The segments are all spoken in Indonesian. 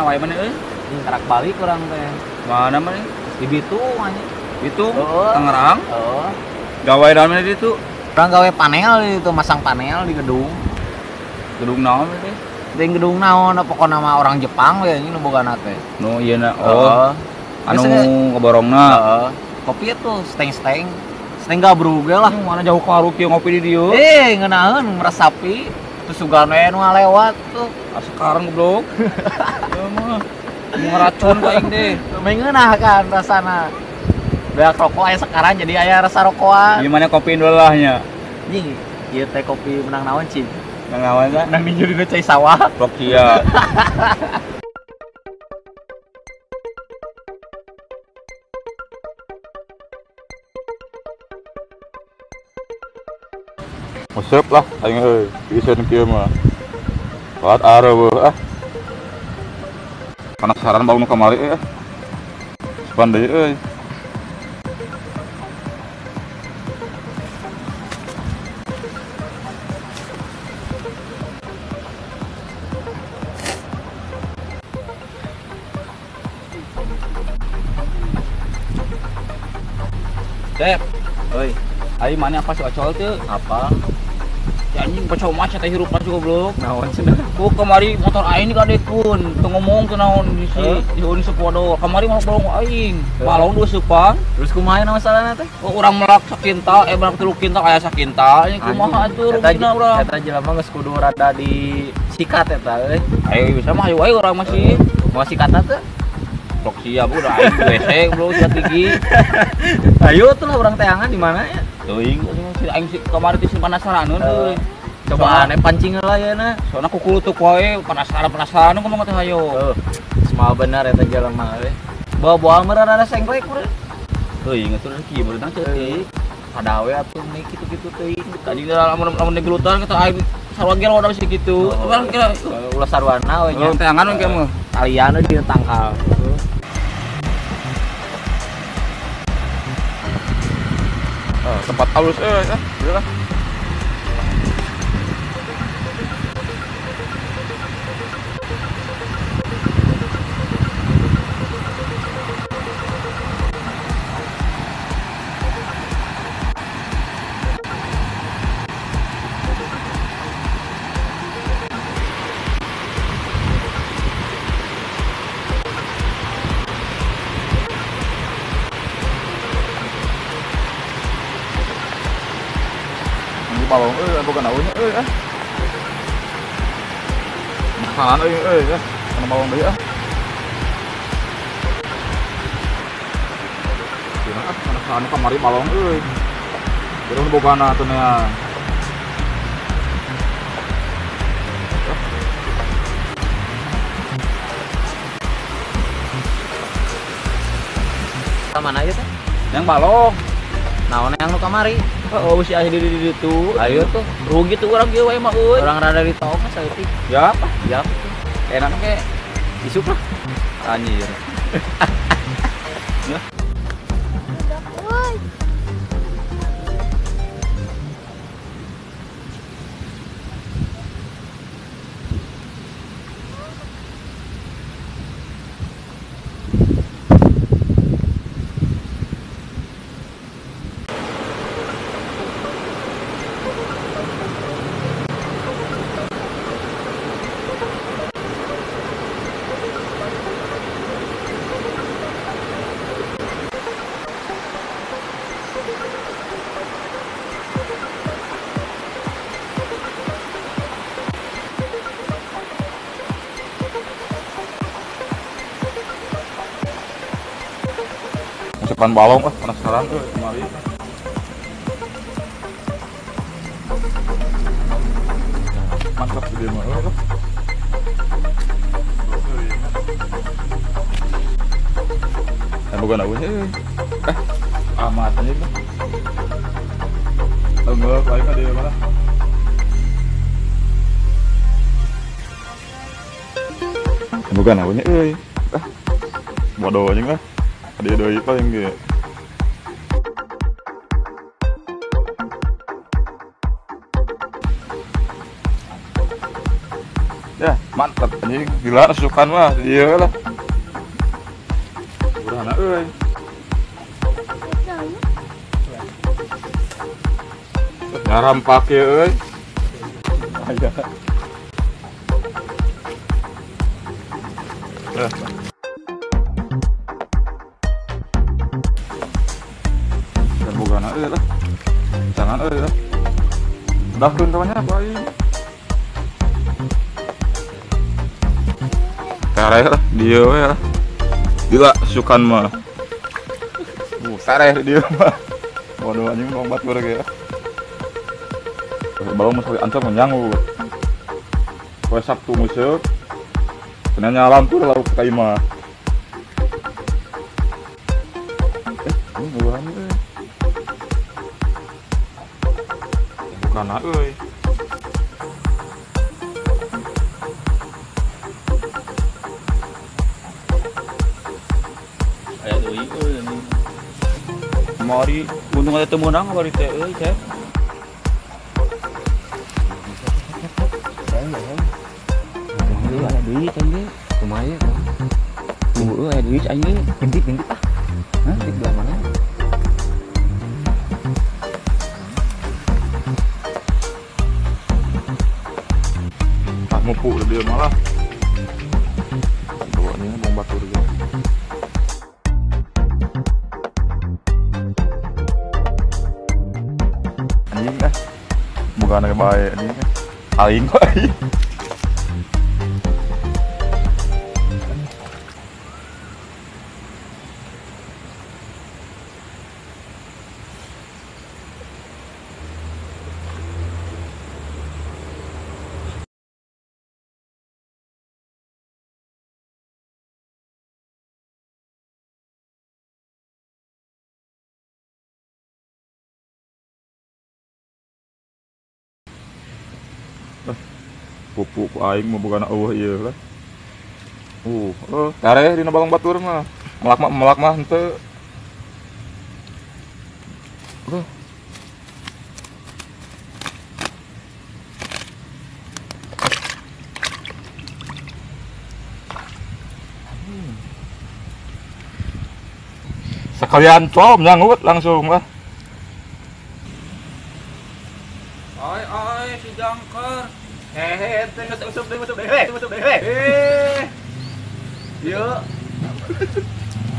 Wae mana euy? Karak balik orang teh. Mana mana? Di Bitung anjing. Itu Heeh. Tangerang. Heeh. Gawe dalam mana itu? Orang gawe panel itu, masang panel di gedung. Gedung naon teh? Di gedung naon pokoknya nama orang Jepang we anjing nu bogana teh. Nu ieu na. Heeh. Anu Biasanya- keborongna. Heeh. Kopi itu steng-steng. Steng gabrug ge lah. Mana jauh ka kieu ngopi di dieu? Ngeunaheun meresapi. Terus juga we nu lewat tuh. Sekarang goblok. Ya mah. Ngeracun ku aing deh. Mengeunah kan rasana. Beak rokok aya sekarang jadi aya rasa rokokan. Gimana kopi dolahnya? Anjing, ieu teh kopi menang naon cing? Nang lawan sa? Menang di judulna cai sawah. Rokia. Masep lah, aing euy, pisan kieu mah. Buat areueuh ah. Penasaran bau nu kamari ah. Sepan deui euy. Dep. Euy. Ai mana apa si ocol teu? Apa? Si anjing pecah macet teh hirup juga goblok. Naon cenah? Ku kemari motor aing digadekkeun, teu ngomong teu naon di si di Uni Sepodo. Kamari mah bolong aing. Balong 2 sepang. Terus kumaha na masalahna teh? Oh, urang melak sakintal, melak 3 kintal aya sakintal. Ini kumaha atuh rugina urang. Eta jelema geus kudu rada di sikat eta euy. Ayo bisa mah ayo wae urang masih. Mau sikatna teh? Blok siap udah aing WC bro siap gigi. Ayo tuh lah urang teangan di mana ya? Teuing si aing si kamari teh penasaran euy. Coba aneh pancing heula ya na. Soalnya aku kulutuk wae penasaran ngomong teh hayo. Semua benar eta jelema euy. Bawa-bawa meureun rada sengklek urang. Teuing atuh kieu beunang teuing. Padawe atuh nih kitu-kitu teuing. Tadi lamun digelutan kita aing sarwagel wadah bisi kitu. Urang kira Ulah sarwana we nya. teangan we kieu mah. Kalian di tangkal. Tempat halus euy ah. Ieu lah. Ini balong euy, bukan naonnya euy ah. Makanan euy ah. Kana balong deui ah. Dina ah, kana kamari balong euy. Terus bogana atuh nya. Ka mana ieu teh? Yang balong. Naon yang nu kamari? Oh, si aya di ditu. Ayo tuh. Rugi tuh urang kieu wae mah euy. Orang rada ditong saeutik. Ya apa? Ya. Enak ke isup lah. Anjir. Sepan balong ah, penasaran euy kamari. Mantap gede mah euy. Bukan aku euy. Amat aja tuh. Enggak, paling ada mana? Bukan aku euy. Bodoh anjing ah. Dia doi paling ge. Ya. Mantap anjing, gila sukan mah iya lah. Urang euy. Ngaram pake euy. Aya. Dan bogana euy lah. Jangan euy lah. Dahkeun kawannya apa ieu? Tareh lah, dia we lah. Gila sukan mah. Tareh dia mah. Waduh anjing lompat batur ge. Balong masih ancam menyangu. Poe Sabtu museup. Senin nyalam tuh lauk ka imah. Ini bukan euy. Bukan euy. Aya deui euy. Mari untung ada temenang bari teh euy, Cek. Ada duit aja, lumayan. Tunggu, ada duit aja. Gentit ah. Hah? Di belah mana? Ah mupuk dia malah. Bawa ni bong batur dia. Anjing dah. Bukan yang baik anjing. Aing kok aing. Pupuk ku aing mah bukan ieu lah. Tareh dina balong batur mah. Melak mah henteu. Sekalian com nyangut langsung lah. Ai si jangkar. Hehe, masuk deh. Yuk.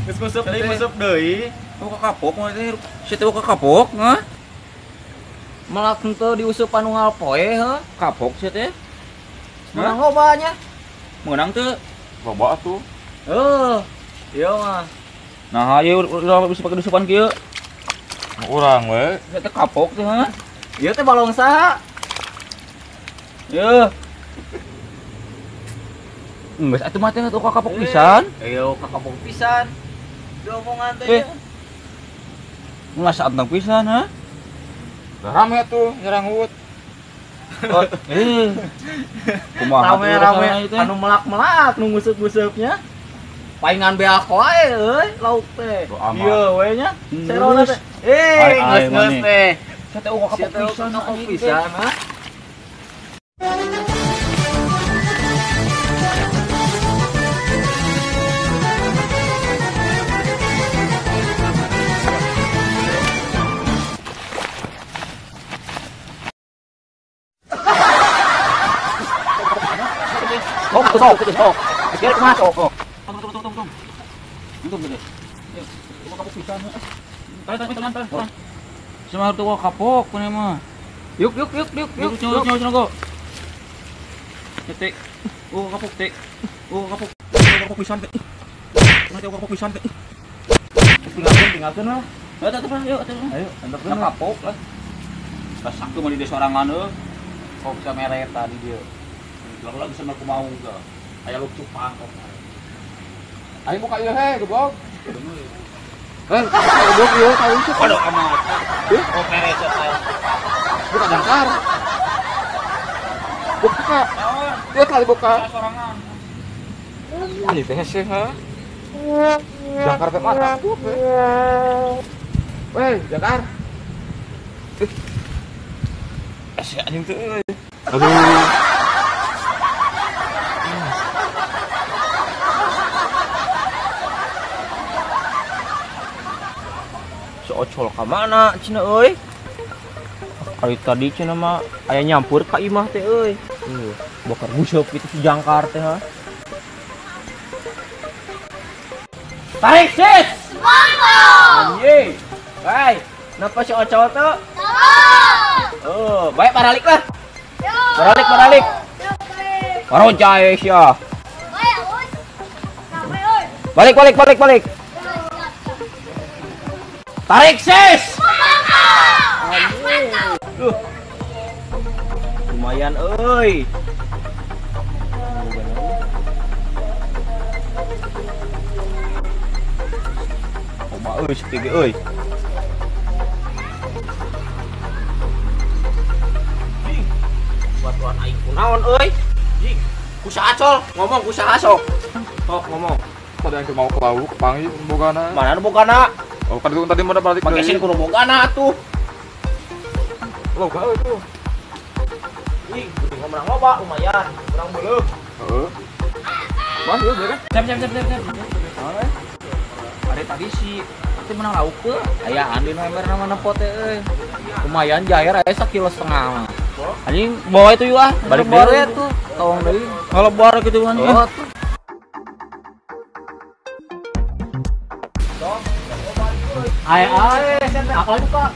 Masuk deui. Oh ka kapok mah teh. Si teh ka kapok, ngah. Melak henteu diusupan unggal poe heuh. Kapok si teh. Menang lobanya. Menang teu. Loba atuh. Ieu mah. Nah, ieu urang bisa pake dusupan kieu. Urang we. Si teh kapok teh, ha. Ieu teh balong saha? Yeuh. Geus atuh mah teh tuh ka kapok pisan. Ayo ka kapok pisan. Diomongan teh. Ngasa antang pisan, ha. Rame tuh nyerang hut. Oh, kumaha Rame-rame anu melak-melak nu nguseup-nguseup-nya. Paingan beak wae euy lauk teh. Ieu we nya. Serona teh. Geus teh. Saya teh uga kapok pisan, ha. Sok. Kira kumaha sok. Tunggu. Untung gede. Uga kapok pisan. Tahan. Semua tuh uga kapok punya mah. Yuk. Nyogo. Teh. Uga kapok teh. Uga kapok pisan teh. Nanti uga kapok pisan teh. Tinggalkeun lah. Ayo. Ayo, Nah, kapok lah. Kasak tuh mah di desa sorangan euy. kok kamera tadi dia. Lalu lagi sama aku mau enggak. Aya lu cupang kok. Aing buka ieu he, goblok. Goblok ieu kali itu. Waduh amat. Oh pereset saya. Buka jangkar. Buka. Dia kali buka. Sorangan. Ini teh sih ha. Jangkar teh mata. Weh, jangkar. Si anjing teh euy. Aduh. ocol ka mana cenah euy. Ari tadi cenah mah aya nyampur ka imah teh euy. Bakar buseup kitu si jangkar teh ha. Tarik sis. Anjing. Hai, napa si ocol tuh? Oh, baik baralik lah. Baralik. Baroncai sia. Balik. Tarik sis. Lumayan euy. Coba euy sepi ge euy. Batuan aing kunaon euy? Jing, kusaha acol? Ngomong kusaha sok. Sok ngomong. Tadi yang mau ke lauk, panggil bogana. Mana ada bogana? Oh, kan itu tadi mana balik Pakai sin kudu bogana atuh. Lo ka itu. Jing, kudu ngomong loba lumayan, kurang beuleuh. Heeh. Mas, ya beres. Siap. Ada tadi si itu menang lauk tuh. Aya andi nomor nama pote euy. Lumayan jair aya 1,5 kilo mah. Anjing bawa itu yuk ah, balik deui tuh. Tawang deui. Kalau bor gitu kan. Oh, Ay, aku lagi Pak.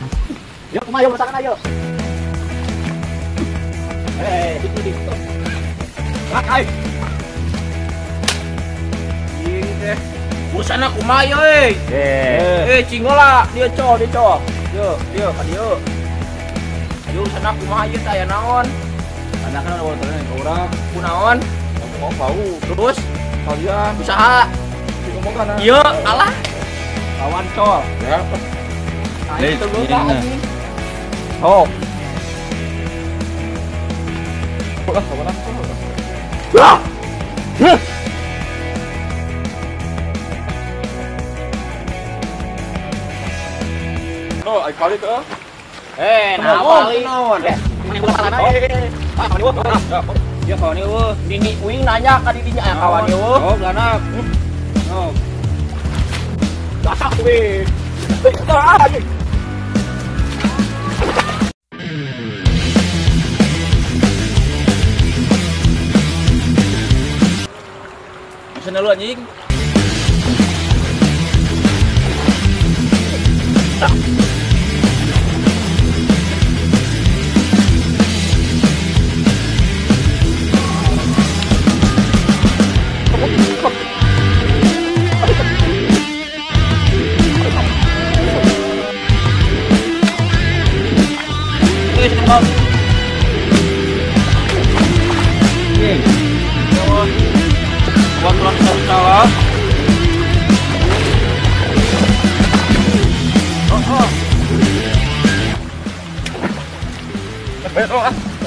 Yuk, kumaha yuk masakan ayo. Itu. Rak ay. Ini busana kumaha euy. Cingola, dia co. Dia ka dieu. Yuk sana kumaha ieu teh aya naon? Anak kan ada motornya ke orang. Kunaon? Oh, bau. Terus Kalian usaha. ngomong kan? Ieu alah. Kawan col. Ya. Itu lu Ini nah. Oh. Udah, kawan. No, ai kali tuh. Naon? Ini bukan salah Ya kawan ieu. Dini uing nanya ka didinya aya kawan ieu. Oh, belanak. Oh. Dasak we. Sana lu anjing.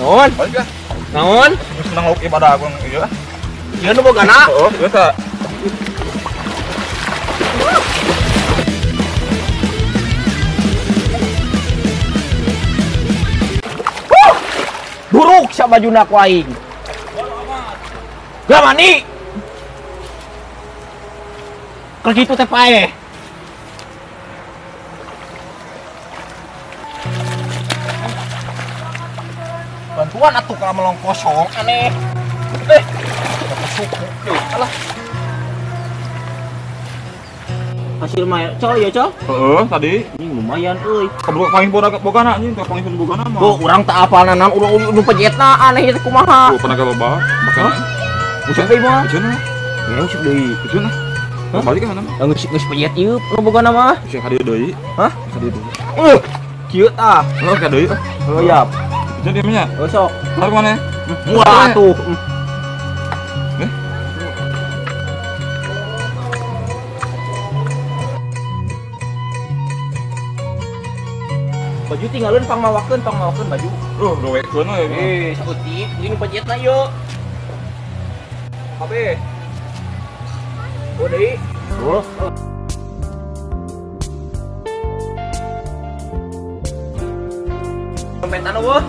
Naon? Balik ya. Naon? Senang lauk ibadah aku iya. Ieu nu bogana. Oh, biasa. Buruk sa bajuna ku aing. Gak mani. Kalau gitu teh pae. Bantuan atuh kalau melong kosong aneh. Alah. Hasil mah col ya col. Heeh, tadi. Ini lumayan euy. Kabur paling bogana anjing, teu paling bogana mah. Tuh urang teu apal nanan udah pejetna aneh ieu kumaha. Tuh pernah loba. Makan. Ucap deui mah. Ucap nah. Ya ucap deui. Ucap nah. Balik ka mana? Geus pejet ieu bogana mah. Ucap ka dieu deui. Hah? Ka dieu deui. Kieu tah. Oh, ka deui. Oh ya. Ucap dieu nya. Sok. Lari mana? Mual atuh. Baju tinggalin pangmawakeun baju. Gawekeun we. Sautik, ini pejetna yuk. Kabeh. Oh deui. Oh. Dompetan eueuh.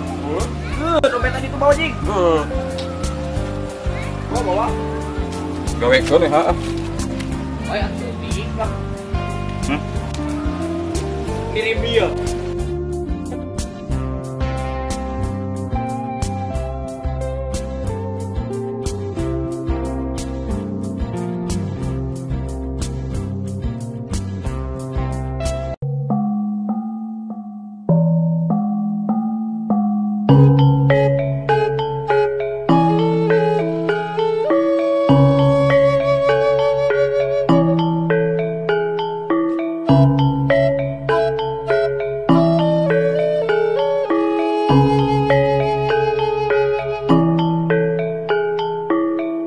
Dompetan itu bawa jing. Bawa. Gawekeun we ha. Oh ya, sautik lah. kirim dia.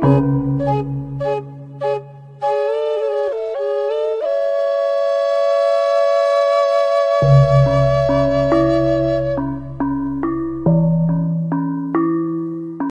Thank you.